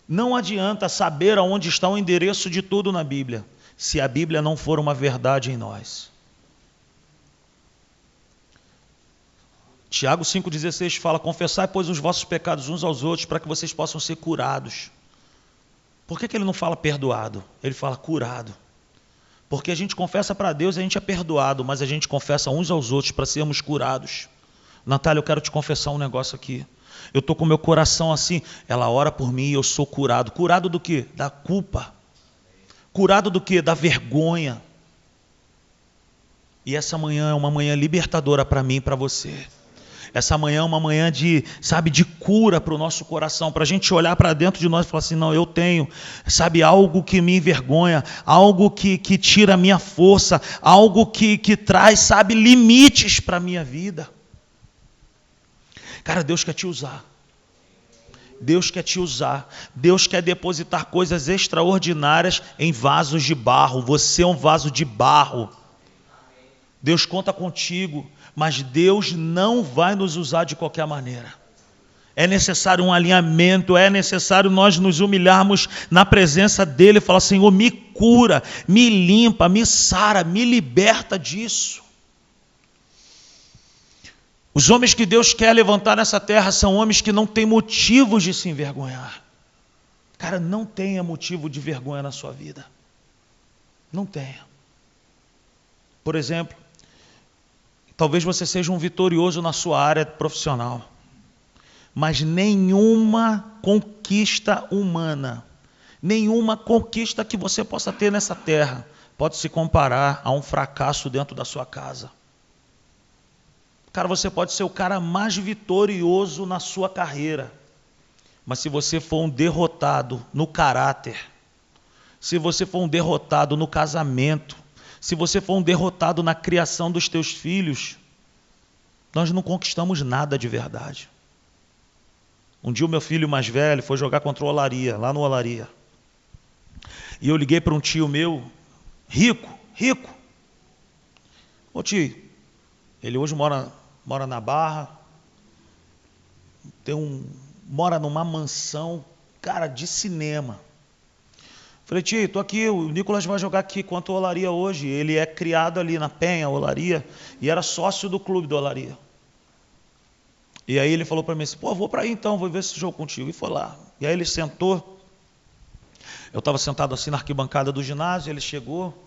Não adianta saber aonde está o endereço de tudo na Bíblia, se a Bíblia não for uma verdade em nós. Tiago 5,16 fala: confessai, pois, os vossos pecados uns aos outros, para que vocês possam ser curados. Por que ele não fala perdoado? Ele fala curado. Porque a gente confessa para Deus e a gente é perdoado, mas a gente confessa uns aos outros para sermos curados. Natália, eu quero te confessar um negócio aqui. Eu estou com meu coração assim, ela ora por mim e eu sou curado. Curado do quê? Da culpa. Curado do quê? Da vergonha. E essa manhã é uma manhã libertadora para mim e para você. Essa manhã é uma manhã de cura para o nosso coração, para a gente olhar para dentro de nós e falar assim: não, eu tenho, algo que me envergonha, algo que tira a minha força, algo que traz, limites para a minha vida. Cara, Deus quer te usar. Deus quer te usar. Deus quer depositar coisas extraordinárias em vasos de barro. Você é um vaso de barro. Deus conta contigo, mas Deus não vai nos usar de qualquer maneira. É necessário um alinhamento, é necessário nós nos humilharmos na presença dEle e falar: Senhor, me cura, me limpa, me sara, me liberta disso. Os homens que Deus quer levantar nessa terra são homens que não têm motivos de se envergonhar. Cara, não tenha motivo de vergonha na sua vida. Não tenha. Por exemplo, talvez você seja um vitorioso na sua área profissional, mas nenhuma conquista humana, nenhuma conquista que você possa ter nessa terra pode se comparar a um fracasso dentro da sua casa. Cara, você pode ser o cara mais vitorioso na sua carreira, mas se você for um derrotado no caráter, se você for um derrotado no casamento, se você for um derrotado na criação dos teus filhos, nós não conquistamos nada de verdade. Um dia o meu filho mais velho foi jogar contra o Olaria, lá no Olaria. E eu liguei para um tio meu, rico. Ô tio, ele hoje mora na Barra, mora numa mansão, cara, de cinema. Falei: tio, estou aqui, o Nicolas vai jogar aqui contra o Olaria hoje. Ele é criado ali na Penha, Olaria, e era sócio do clube do Olaria. E aí ele falou para mim assim: pô, vou para aí então, vou ver esse jogo contigo. E foi lá. E aí ele sentou, eu estava sentado assim na arquibancada do ginásio, ele chegou,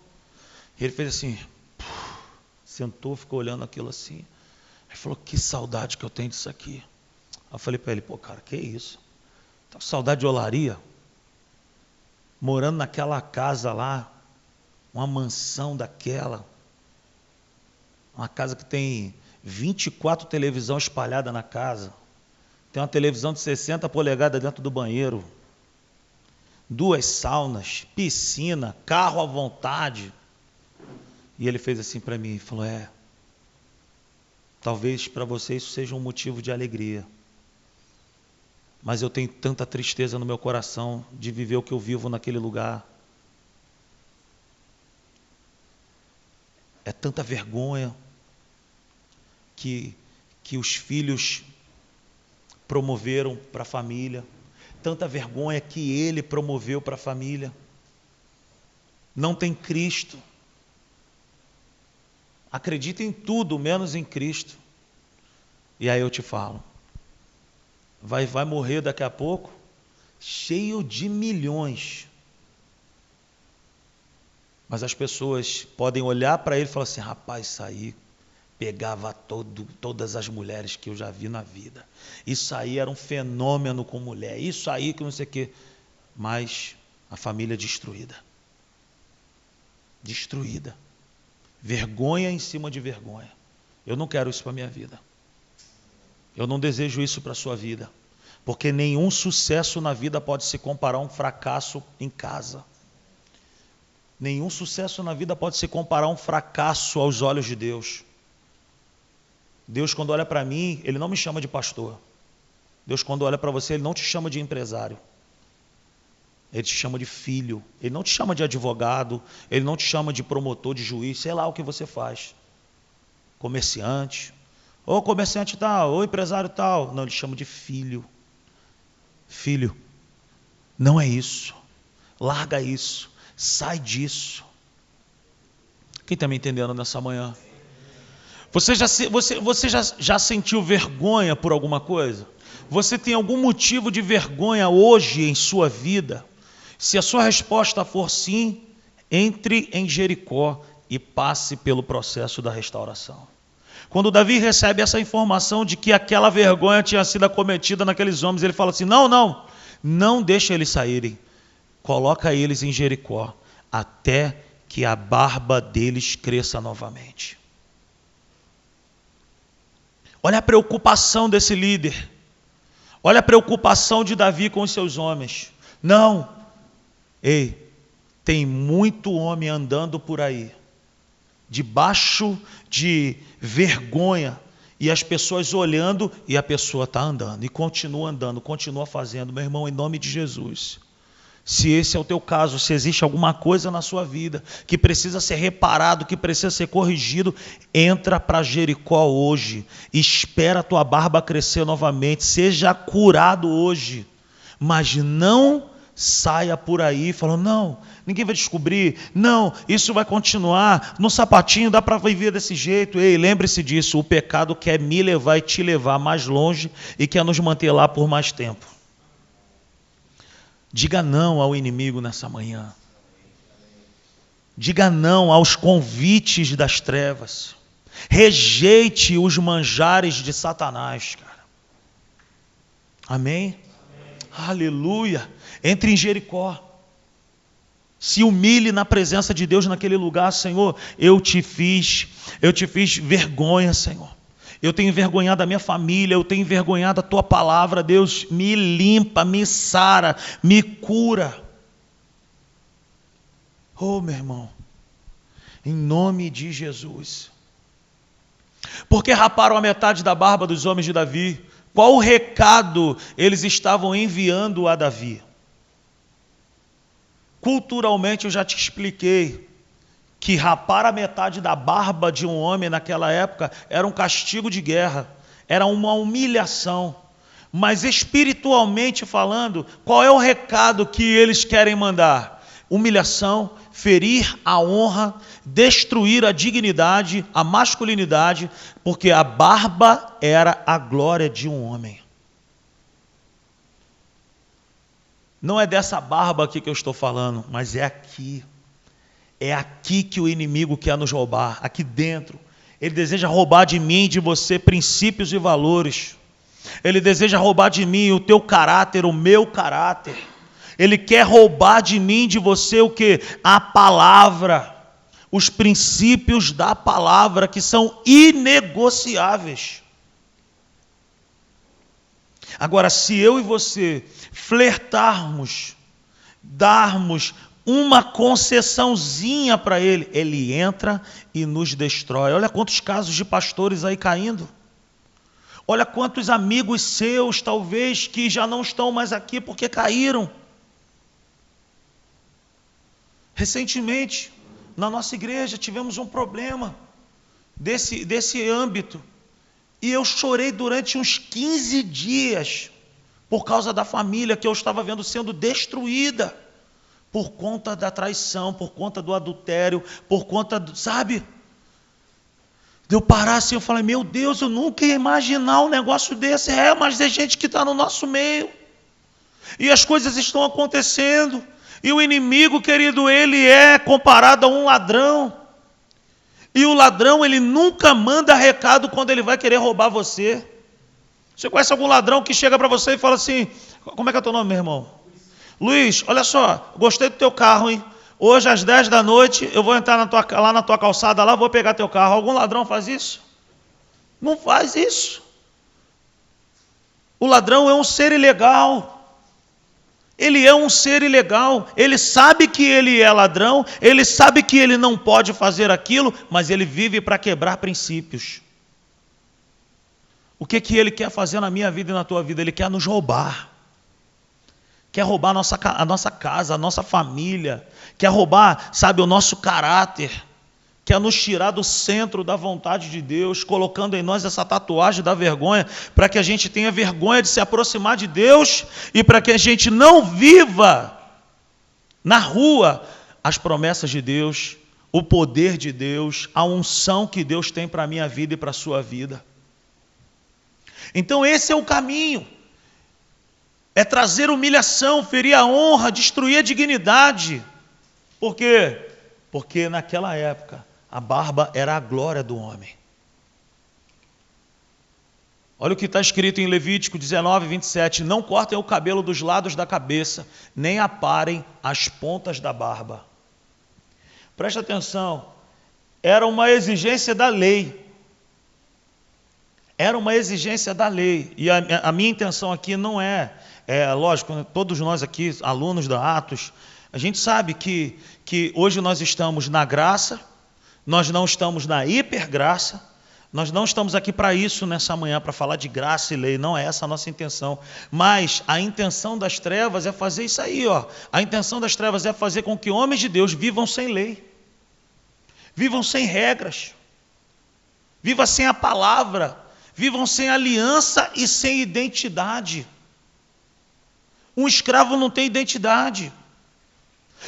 e ele fez assim, sentou, ficou olhando aquilo assim. Aí falou: que saudade que eu tenho disso aqui. Aí eu falei para ele: pô, cara, que isso? Tá com saudade de Olaria? Morando naquela casa lá, uma mansão daquela, uma casa que tem 24 televisões espalhadas na casa, tem uma televisão de 60 polegadas dentro do banheiro, 2 saunas, piscina, carro à vontade. E ele fez assim para mim, falou: talvez para você isso seja um motivo de alegria, mas eu tenho tanta tristeza no meu coração de viver o que eu vivo naquele lugar. É tanta vergonha que os filhos promoveram para a família, tanta vergonha que ele promoveu para a família. Não tem Cristo. Acredita em tudo, menos em Cristo. E aí eu te falo, vai morrer daqui a pouco, cheio de milhões. Mas as pessoas podem olhar para ele e falar assim: rapaz, isso aí pegava todas as mulheres que eu já vi na vida. Isso aí era um fenômeno com mulher. Isso aí que não sei o quê. Mas a família destruída. Destruída. Vergonha em cima de vergonha. Eu não quero isso para a minha vida. Eu não desejo isso para a sua vida, porque nenhum sucesso na vida pode se comparar a um fracasso em casa. Nenhum sucesso na vida pode se comparar a um fracasso aos olhos de Deus. Deus, quando olha para mim, Ele não me chama de pastor. Deus, quando olha para você, Ele não te chama de empresário. Ele te chama de filho. Ele não te chama de advogado. Ele não te chama de promotor, de juiz. Sei lá o que você faz. Comerciante. Ou comerciante tal, ou empresário tal. Não, Ele chama de filho. Filho, não é isso. Larga isso. Sai disso. Quem está me entendendo nessa manhã? Você já sentiu vergonha por alguma coisa? Você tem algum motivo de vergonha hoje em sua vida? Se a sua resposta for sim, entre em Jericó e passe pelo processo da restauração. Quando Davi recebe essa informação de que aquela vergonha tinha sido acometida naqueles homens, ele fala assim, não deixa eles saírem. Coloca eles em Jericó, até que a barba deles cresça novamente. Olha a preocupação desse líder. Olha a preocupação de Davi com os seus homens. Tem muito homem andando por aí, debaixo de vergonha, e as pessoas olhando, e a pessoa está andando, e continua andando, continua fazendo. Meu irmão, em nome de Jesus, se esse é o teu caso, se existe alguma coisa na sua vida que precisa ser reparado, que precisa ser corrigido, entra para Jericó hoje, espera a tua barba crescer novamente, seja curado hoje, mas não saia por aí falando, ninguém vai descobrir, isso vai continuar, no sapatinho dá para viver desse jeito. Ei, lembre-se disso, o pecado quer me levar e te levar mais longe e quer nos manter lá por mais tempo. Diga não ao inimigo nessa manhã. Diga não aos convites das trevas. Rejeite os manjares de Satanás, cara. Amém? Aleluia. Entre em Jericó. Se humilhe na presença de Deus naquele lugar. Senhor, eu te fiz vergonha, Senhor. Eu tenho envergonhado a minha família, eu tenho envergonhado a tua palavra. Deus, me limpa, me sara, me cura. Oh, meu irmão, em nome de Jesus. Porque raparam a metade da barba dos homens de Davi? Qual o recado eles estavam enviando a Davi? Culturalmente eu já te expliquei que rapar a metade da barba de um homem naquela época era um castigo de guerra, era uma humilhação. Mas espiritualmente falando, qual é o recado que eles querem mandar? Humilhação, ferir a honra, destruir a dignidade, a masculinidade, porque a barba era a glória de um homem. Não é dessa barba aqui que eu estou falando, mas é aqui. É aqui que o inimigo quer nos roubar, aqui dentro. Ele deseja roubar de mim e de você princípios e valores. Ele deseja roubar de mim o teu caráter, o meu caráter. Ele quer roubar de mim e de você o quê? A palavra. Os princípios da palavra que são inegociáveis. Agora, se eu e você flertarmos, darmos uma concessãozinha para ele, ele entra e nos destrói. Olha quantos casos de pastores aí caindo. Olha quantos amigos seus, talvez, que já não estão mais aqui porque caíram. Recentemente, na nossa igreja, tivemos um problema desse âmbito. E eu chorei durante uns 15 dias por causa da família que eu estava vendo sendo destruída. Por conta da traição, por conta do adultério, por conta do, sabe? De eu parar assim, eu falei, meu Deus, eu nunca ia imaginar um negócio desse. Mas é gente que está no nosso meio. E as coisas estão acontecendo. E o inimigo, querido, ele é comparado a um ladrão. E o ladrão, ele nunca manda recado quando ele vai querer roubar você. Você conhece algum ladrão que chega para você e fala assim, como é que é o teu nome, meu irmão? Luiz, olha só, gostei do teu carro, hein? Hoje às 10 da noite eu vou entrar lá na tua calçada, lá vou pegar teu carro. Algum ladrão faz isso? Não faz isso. O ladrão é um ser ilegal. Ele é um ser ilegal. Ele sabe que ele é ladrão, ele sabe que ele não pode fazer aquilo, mas ele vive para quebrar princípios. O que ele quer fazer na minha vida e na tua vida? Ele quer nos roubar. Quer roubar a nossa casa, a nossa família. Quer roubar, sabe, o nosso caráter. Quer nos tirar do centro da vontade de Deus, colocando em nós essa tatuagem da vergonha, para que a gente tenha vergonha de se aproximar de Deus e para que a gente não viva na rua as promessas de Deus, o poder de Deus, a unção que Deus tem para a minha vida e para a sua vida. Então esse é o caminho. É trazer humilhação, ferir a honra, destruir a dignidade. Por quê? Porque naquela época a barba era a glória do homem. Olha o que está escrito em Levítico 19, 27. Não cortem o cabelo dos lados da cabeça, nem aparem as pontas da barba. Presta atenção. Era uma exigência da lei. Era uma exigência da lei. E a minha intenção aqui não lógico, todos nós aqui, alunos da Atos, a gente sabe que hoje nós estamos na graça, nós não estamos na hipergraça, nós não estamos aqui para isso nessa manhã, para falar de graça e lei, não é essa a nossa intenção. Mas a intenção das trevas é fazer isso aí, ó. A intenção das trevas é fazer com que homens de Deus vivam sem lei, vivam sem regras, vivam sem a palavra, vivam sem aliança e sem identidade. Um escravo não tem identidade.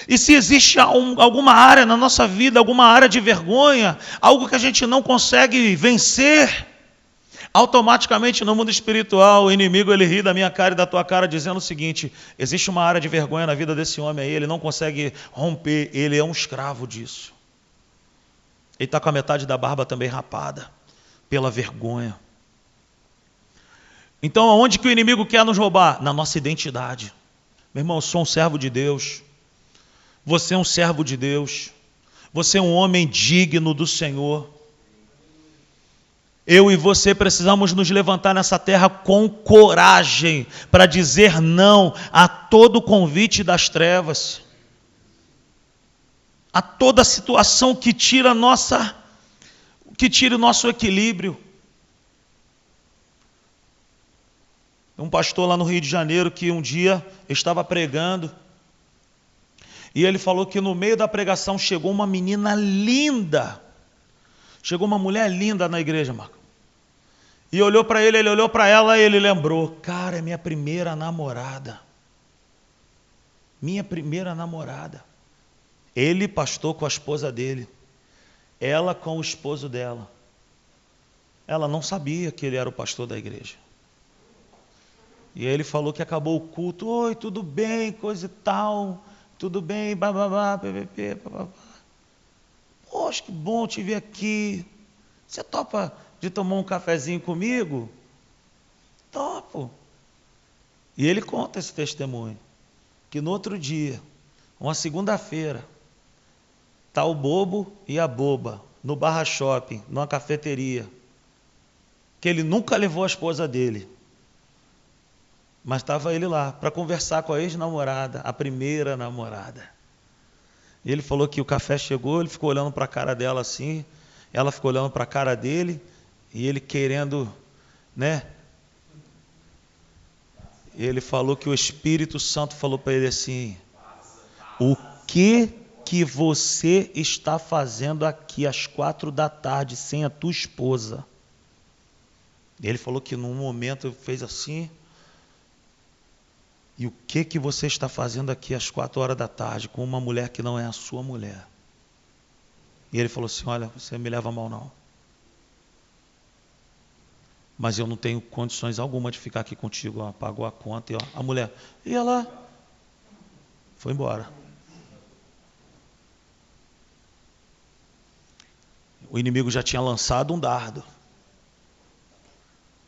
E se existe alguma área na nossa vida, alguma área de vergonha, algo que a gente não consegue vencer, automaticamente no mundo espiritual, o inimigo ele ri da minha cara e da tua cara, dizendo o seguinte: existe uma área de vergonha na vida desse homem aí, ele não consegue romper, ele é um escravo disso. Ele está com a metade da barba também rapada, pela vergonha. Então, aonde que o inimigo quer nos roubar? Na nossa identidade. Meu irmão, eu sou um servo de Deus. Você é um servo de Deus. Você é um homem digno do Senhor. Eu e você precisamos nos levantar nessa terra com coragem para dizer não a todo convite das trevas, a toda situação que tira o nosso equilíbrio. Um pastor lá no Rio de Janeiro que um dia estava pregando e ele falou que no meio da pregação chegou uma menina linda, chegou uma mulher linda na igreja, Marco, e olhou para ele olhou para ela e ele lembrou: cara, é minha primeira namorada, ele pastor com a esposa dele, ela com o esposo dela, ela não sabia que ele era o pastor da igreja. E aí ele falou que acabou o culto: oi, tudo bem, coisa e tal, tudo bem, bababá, ppp, bababá. Poxa, que bom te ver aqui. Você topa de tomar um cafezinho comigo? Topo. E ele conta esse testemunho, que no outro dia, uma segunda-feira, está o bobo e a boba no Barra Shopping, numa cafeteria, que ele nunca levou a esposa dele. Mas estava ele lá para conversar com a ex-namorada, a primeira namorada. E ele falou que o café chegou, ele ficou olhando para a cara dela assim, ela ficou olhando para a cara dele, e ele querendo, né? Ele falou que o Espírito Santo falou para ele assim: o que você está fazendo aqui às 4h sem a tua esposa? E ele falou que num momento fez assim: e o que você está fazendo aqui às 4h com uma mulher que não é a sua mulher? E ele falou assim: olha, você me leva a mal não, mas eu não tenho condições alguma de ficar aqui contigo. Ó, pagou a conta e ó, a mulher, e ela foi embora. O inimigo já tinha lançado um dardo,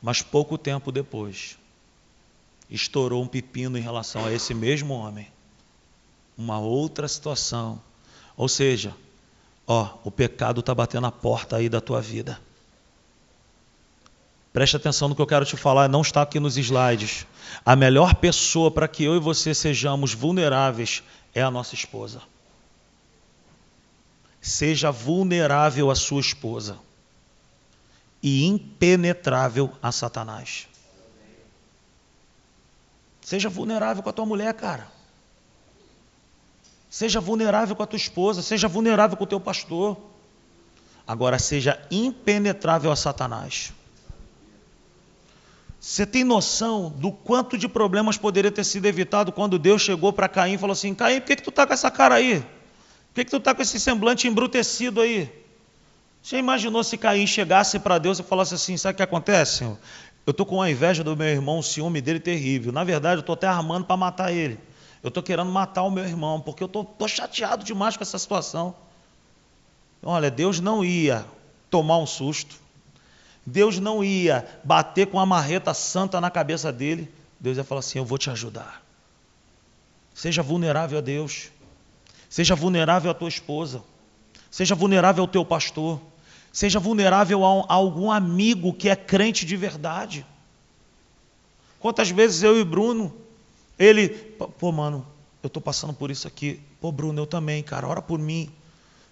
mas pouco tempo depois estourou um pepino em relação a esse mesmo homem. Uma outra situação. Ou seja, ó, o pecado está batendo a porta aí da tua vida. Preste atenção no que eu quero te falar, não está aqui nos slides. A melhor pessoa para que eu e você sejamos vulneráveis é a nossa esposa. Seja vulnerável à sua esposa e impenetrável a Satanás. Seja vulnerável com a tua mulher, cara. Seja vulnerável com a tua esposa, seja vulnerável com o teu pastor. Agora, seja impenetrável a Satanás. Você tem noção do quanto de problemas poderia ter sido evitado quando Deus chegou para Caim e falou assim: Caim, por que tu está com essa cara aí? Por que tu está com esse semblante embrutecido aí? Você imaginou se Caim chegasse para Deus e falasse assim: sabe o que acontece, Senhor? Eu estou com a inveja do meu irmão, o ciúme dele terrível. Na verdade, eu estou até armando para matar ele. Eu estou querendo matar o meu irmão, porque eu estou chateado demais com essa situação. Olha, Deus não ia tomar um susto. Deus não ia bater com a marreta santa na cabeça dele. Deus ia falar assim: eu vou te ajudar. Seja vulnerável a Deus. Seja vulnerável à tua esposa. Seja vulnerável ao teu pastor. Seja vulnerável a algum amigo que é crente de verdade. Quantas vezes eu e Bruno, ele, pô mano, eu estou passando por isso aqui. Pô Bruno, eu também, cara, ora por mim.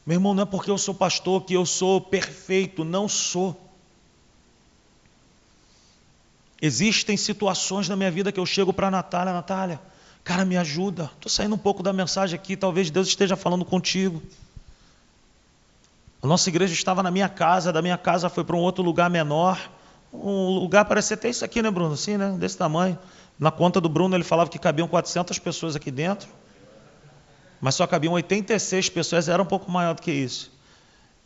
Meu irmão, não é porque eu sou pastor que eu sou perfeito, não sou. Existem situações na minha vida que eu chego para a Natália, cara, me ajuda. Estou saindo um pouco da mensagem aqui, talvez Deus esteja falando contigo. A nossa igreja estava na minha casa, da minha casa foi para um outro lugar menor. Um lugar, parece até isso aqui, né, Bruno? Assim, né? Desse tamanho. Na conta do Bruno, ele falava que cabiam 400 pessoas aqui dentro. Mas só cabiam 86 pessoas, era um pouco maior do que isso.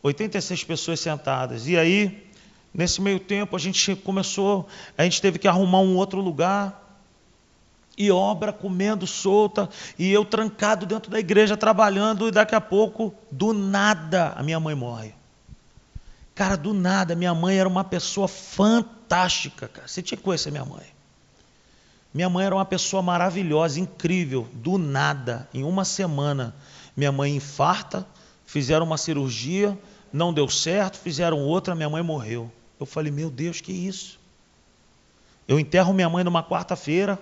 86 pessoas sentadas. E aí, nesse meio tempo, a gente teve que arrumar um outro lugar. E obra comendo solta, e eu trancado dentro da igreja trabalhando, e daqui a pouco, do nada, a minha mãe morre. Cara, do nada, minha mãe era uma pessoa fantástica, cara. Você tinha que conhecer minha mãe. Minha mãe era uma pessoa maravilhosa, incrível. Do nada, em uma semana, minha mãe infarta, fizeram uma cirurgia, não deu certo, fizeram outra, minha mãe morreu. Eu falei, meu Deus, que isso? Eu enterro minha mãe numa quarta-feira.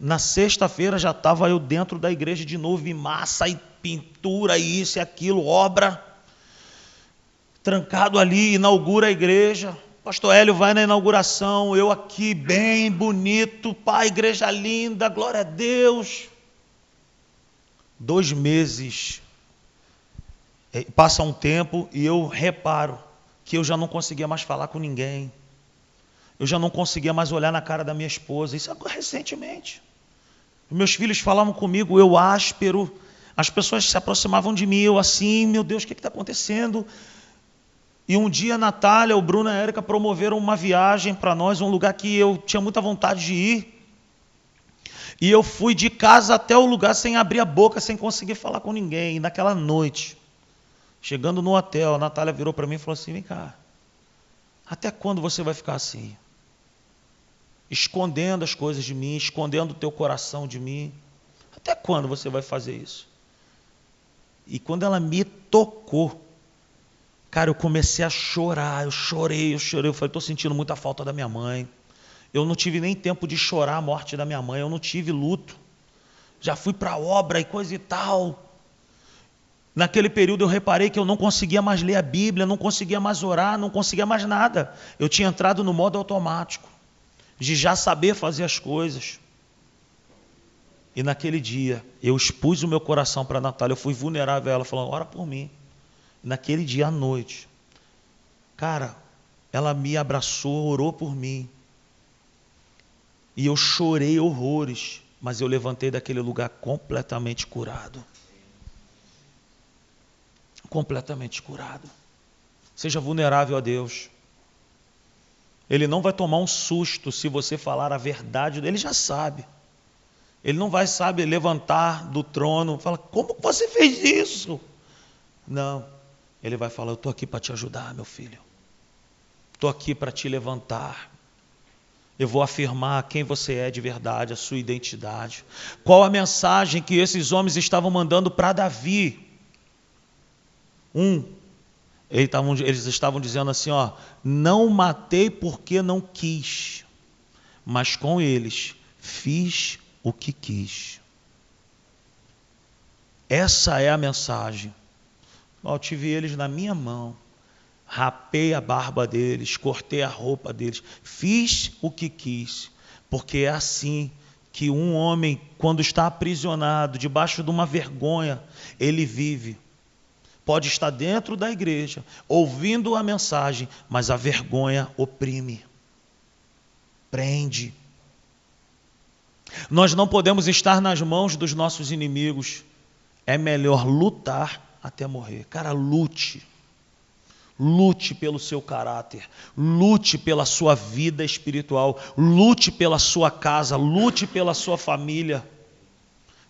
Na sexta-feira já estava eu dentro da igreja de novo, e massa, e pintura, e isso e aquilo, obra. Trancado ali, inaugura a igreja. Pastor Hélio vai na inauguração, eu aqui bem bonito, pá, igreja linda, glória a Deus. 2 meses, passa um tempo e eu reparo que eu já não conseguia mais falar com ninguém. Eu já não conseguia mais olhar na cara da minha esposa. Isso recentemente. Meus filhos falavam comigo, eu áspero. As pessoas se aproximavam de mim, eu assim, meu Deus, o que está acontecendo? E um dia a Natália, o Bruno e a Érica promoveram uma viagem para nós, um lugar que eu tinha muita vontade de ir. E eu fui de casa até o lugar sem abrir a boca, sem conseguir falar com ninguém. E naquela noite, chegando no hotel, a Natália virou para mim e falou assim: vem cá, até quando você vai ficar assim? Escondendo as coisas de mim, escondendo o teu coração de mim. Até quando você vai fazer isso? E quando ela me tocou, cara, eu comecei a chorar, eu chorei. Eu falei, estou sentindo muita falta da minha mãe. Eu não tive nem tempo de chorar a morte da minha mãe, eu não tive luto. Já fui para a obra e coisa e tal. Naquele período eu reparei que eu não conseguia mais ler a Bíblia, não conseguia mais orar, não conseguia mais nada. Eu tinha entrado no modo automático, de já saber fazer as coisas. E naquele dia, eu expus o meu coração para a Natália, eu fui vulnerável a ela, falando, ora por mim. Naquele dia à noite, cara, ela me abraçou, orou por mim. E eu chorei horrores, mas eu levantei daquele lugar completamente curado. Completamente curado. Seja vulnerável a Deus. Ele não vai tomar um susto se você falar a verdade. Ele já sabe. Ele não vai, levantar do trono e falar, como você fez isso? Não. Ele vai falar, eu estou aqui para te ajudar, meu filho. Estou aqui para te levantar. Eu vou afirmar quem você é de verdade, a sua identidade. Qual a mensagem que esses homens estavam mandando para Davi? Eles estavam dizendo assim, ó, não matei porque não quis, mas com eles fiz o que quis. Essa é a mensagem. Eu tive eles na minha mão, rapei a barba deles, cortei a roupa deles, fiz o que quis, porque é assim que um homem, quando está aprisionado, debaixo de uma vergonha, ele vive. Pode estar dentro da igreja, ouvindo a mensagem, mas a vergonha oprime, prende. Nós não podemos estar nas mãos dos nossos inimigos. É melhor lutar até morrer. Cara, lute. Lute pelo seu caráter, lute pela sua vida espiritual, lute pela sua casa, lute pela sua família.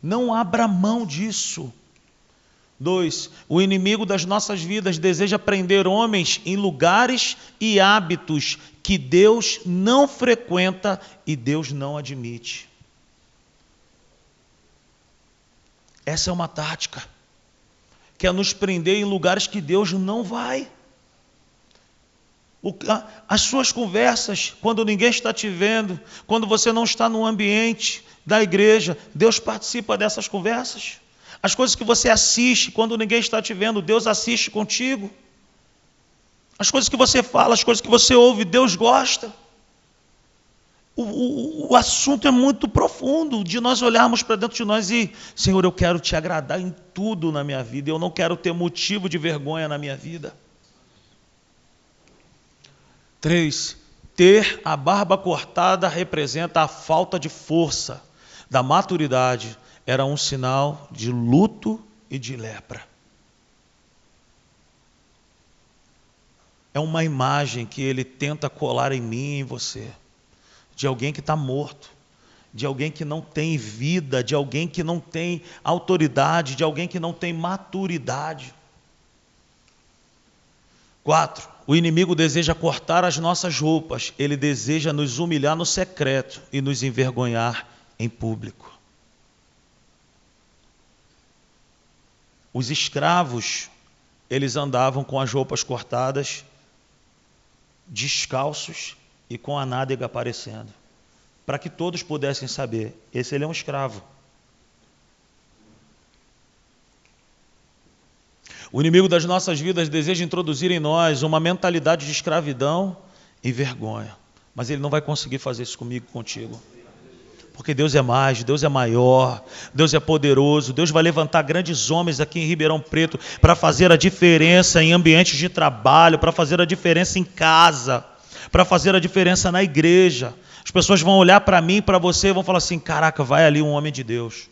Não abra mão disso. 2. O inimigo das nossas vidas deseja prender homens em lugares e hábitos que Deus não frequenta e Deus não admite. Essa é uma tática. Quer nos prender em lugares que Deus não vai. As suas conversas, quando ninguém está te vendo, quando você não está no ambiente da igreja, Deus participa dessas conversas. As coisas que você assiste, quando ninguém está te vendo, Deus assiste contigo. As coisas que você fala, as coisas que você ouve, Deus gosta. O assunto é muito profundo, de nós olharmos para dentro de nós e, Senhor, eu quero te agradar em tudo na minha vida, eu não quero ter motivo de vergonha na minha vida. 3. Ter a barba cortada representa a falta de força, da maturidade. Era um sinal de luto e de lepra. É uma imagem que ele tenta colar em mim e em você. De alguém que está morto, de alguém que não tem vida, de alguém que não tem autoridade, de alguém que não tem maturidade. 4. O inimigo deseja cortar as nossas roupas, ele deseja nos humilhar no secreto e nos envergonhar em público. Os escravos, eles andavam com as roupas cortadas, descalços e com a nádega aparecendo, para que todos pudessem saber, ele é um escravo. O inimigo das nossas vidas deseja introduzir em nós uma mentalidade de escravidão e vergonha, mas ele não vai conseguir fazer isso comigo e contigo. Porque Deus é mais, Deus é maior, Deus é poderoso, Deus vai levantar grandes homens aqui em Ribeirão Preto para fazer a diferença em ambientes de trabalho, para fazer a diferença em casa, para fazer a diferença na igreja. As pessoas vão olhar para mim, para você e vão falar assim, caraca, vai ali um homem de Deus.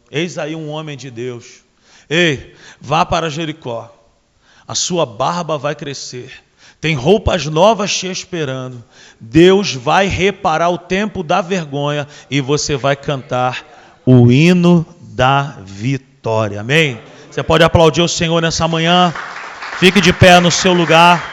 Eis aí um homem de Deus. Ei, vá para Jericó, a sua barba vai crescer. Tem roupas novas te esperando. Deus vai reparar o tempo da vergonha e você vai cantar o hino da vitória. Amém? Você pode aplaudir o Senhor nessa manhã. Fique de pé no seu lugar.